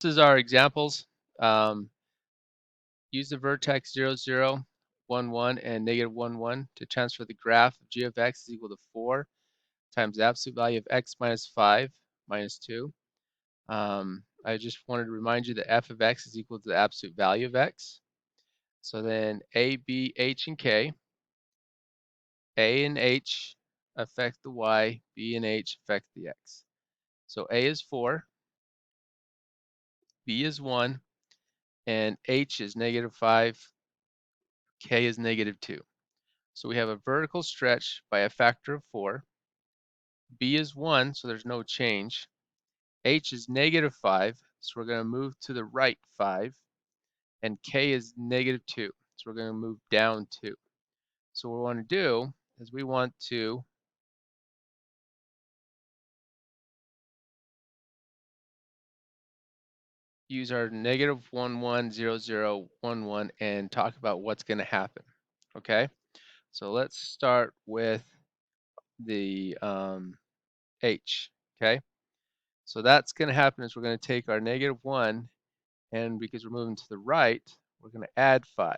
is our examples. Use the vertex 0, 0, 1, 1, and negative 1, 1 to transfer the graph of g of x is equal to 4 times the absolute value of x minus 5 minus 2. I just wanted to remind you that f of x is equal to the absolute value of x. So then a, b, h, and k. A and h affect the y, b and h affect the x. So a is 4, b is 1, and h is negative 5, k is negative 2. So we have a vertical stretch by a factor of 4. B is 1, so there's no change. H is negative 5, so we're going to move to the right 5. And K is negative 2, so we're going to move down 2. So what we want to do is we want to use our negative 1, 1, 0, 0, 1, 1 and talk about what's going to happen. Okay, so let's start with the H. Okay, so that's going to happen is we're going to take our negative 1, and because we're moving to the right, we're going to add 5.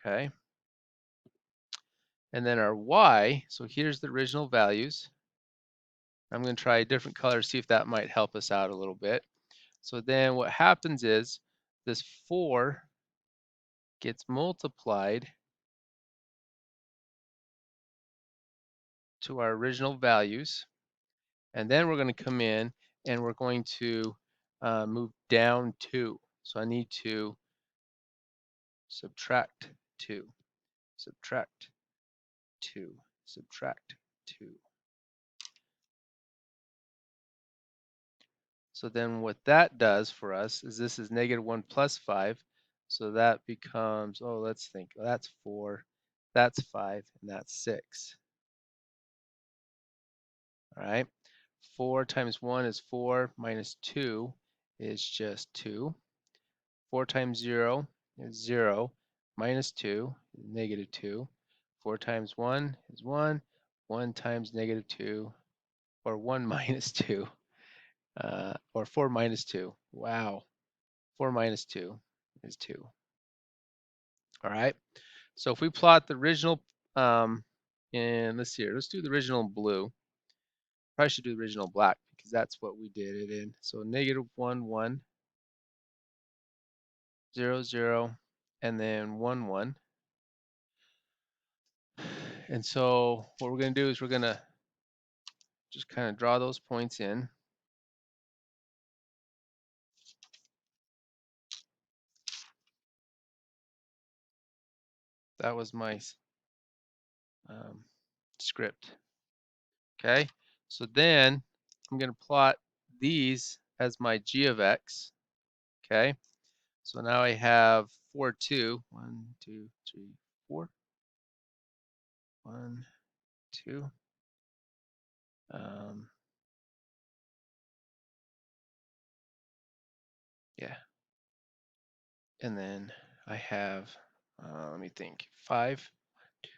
Okay, and then our y, so here's the original values. I'm going to try a different color, see if that might help us out a little bit. So then what happens is this 4 gets multiplied to our original values, and then we're going to come in and we're going to move down 2. So I need to subtract 2, subtract 2, subtract 2. So then what that does for us is this is negative 1 plus 5. So that becomes, oh, let's think, well, that's 4, that's 5, and that's 6. All right. 4 times 1 is 4, minus 2 is just 2. 4 times 0 is 0, minus 2 is negative 2. 4 times 1 is 1. 1 times negative 2, or 1 minus 2, or 4 minus 2. Wow. 4 minus 2 is 2. All right. So if we plot the original, and let's see here, let's do the original blue. Probably should do the original black because that's what we did it in. So negative 1, 1, 0, 0, and then 1, 1. And so what we're going to do is we're going to just kind of draw those points in. That was my script. Okay, so then I'm going to plot these as my g of x. Okay, so now I have 4, 2. 1, 2, 3, 4. 1, 2. Yeah, and then I have, let me think, 5, 2,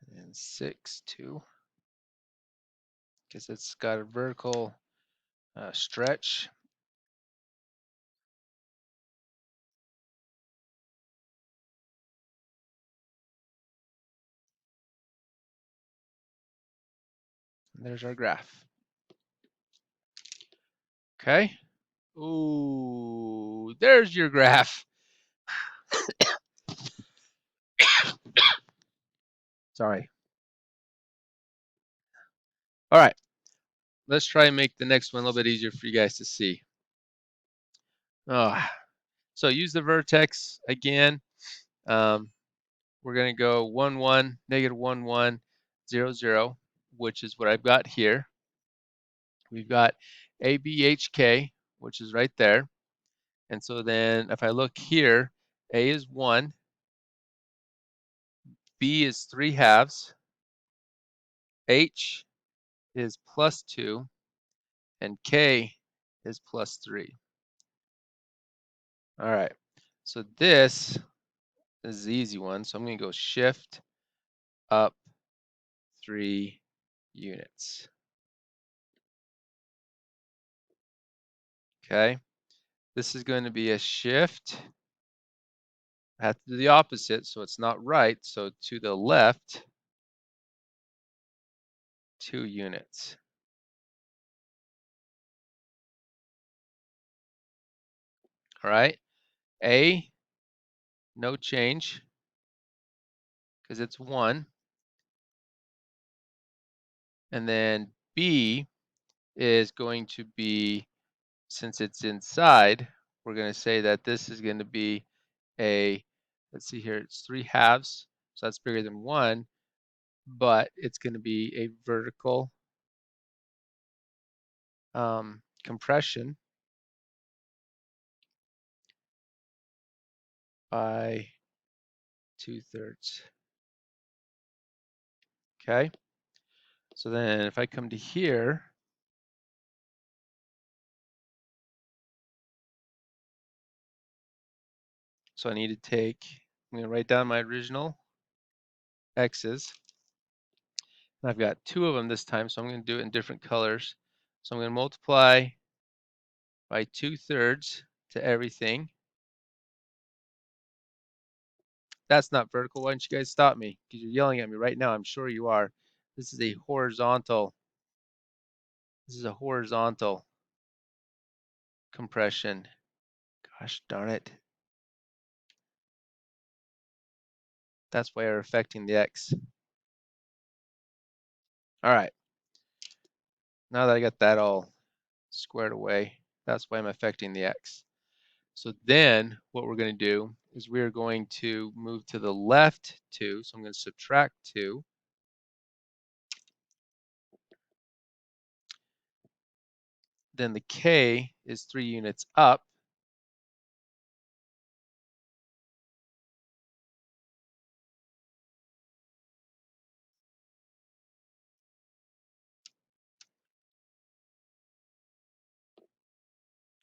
and then 6, 2, because it's got a vertical stretch. And there's our graph. Okay. Ooh, there's your graph. Sorry. All right. Let's try and make the next one a little bit easier for you guys to see. So use the vertex again. We're going to go 1, 1, negative 1, 1, 0, 0, which is what I've got here. We've got ABHK, which is right there. And so then if I look here, A is 1, B is 3/2, H is plus 2, and K is plus 3. All right, so this is the easy one. So I'm going to go shift up 3 units. Okay, this is going to be a shift. I have to do the opposite, so it's not right. So to the left, 2 units. All right, A, no change because it's 1. And then B is going to be, since it's inside, we're going to say that this is going to be a, let's see here, it's 3/2, so that's bigger than 1, but it's going to be a vertical compression by 2/3. Okay, so then if I come to here, so I need to take, I'm going to write down my original x's. And I've got 2 of them this time, so I'm going to do it in different colors. So I'm going to multiply by 2/3 to everything. That's not vertical. Why don't you guys stop me? Because you're yelling at me right now. I'm sure you are. This is a horizontal. This is a horizontal compression. Gosh darn it. That's why we're affecting the x. All right. Now that I got that all squared away, that's why I'm affecting the x. So then what we're going to do is we're going to move to the left 2. So I'm going to subtract 2. Then the k is 3 units up.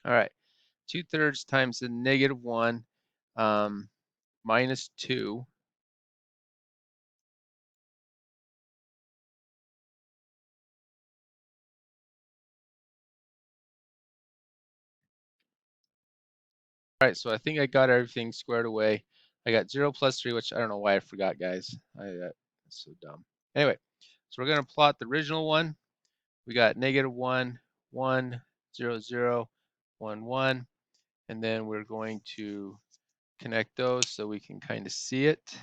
All right. 2/3 times the -1 minus 2. All right, so I think I got everything squared away. I got 0 plus 3, which I don't know why I forgot, guys. That's so dumb. Anyway, so we're going to plot the original one. We got -1, 1, 0, 0, 1, 1. And then we're going to connect those so we can kind of see it.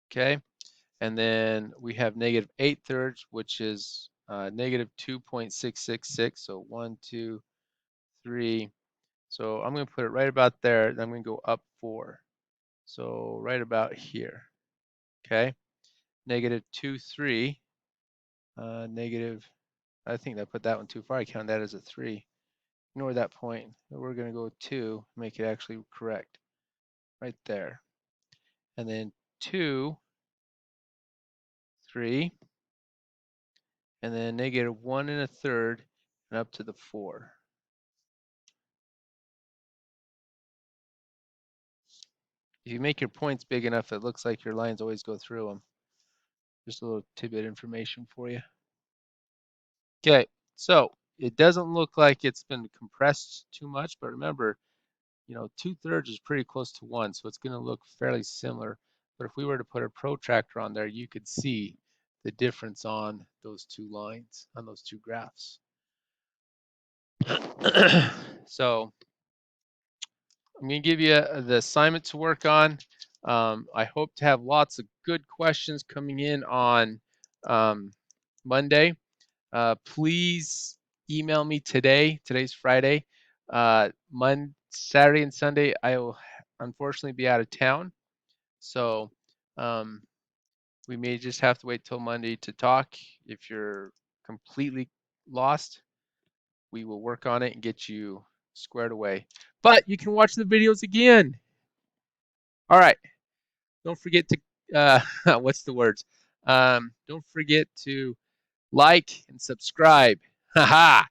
Okay, and then we have -8/3, which is -2.666. So 1, 2, 3. So I'm going to put it right about there. Then I'm going to go up 4. So right about here. Okay, -2, 3. Negative. I think I put that one too far. I count that as a 3. Ignore that point. We're going to go 2, make it actually correct. Right there. And then 2, 3. And then -1 1/3 and up to the 4. If you make your points big enough, it looks like your lines always go through them. Just a little tidbit information for you. Okay, so it doesn't look like it's been compressed too much, but remember, 2/3 is pretty close to 1, so it's going to look fairly similar. But if we were to put a protractor on there, you could see the difference on those 2 lines, on those 2 graphs. So I'm going to give you the assignment to work on. I hope to have lots of good questions coming in on Monday. Please email me today. Today's Friday. Saturday and Sunday, I will unfortunately be out of town. So we may just have to wait till Monday to talk. If you're completely lost, we will work on it and get you squared away. But you can watch the videos again. All right. Don't forget to, what's the words? Don't forget to like and subscribe. Haha.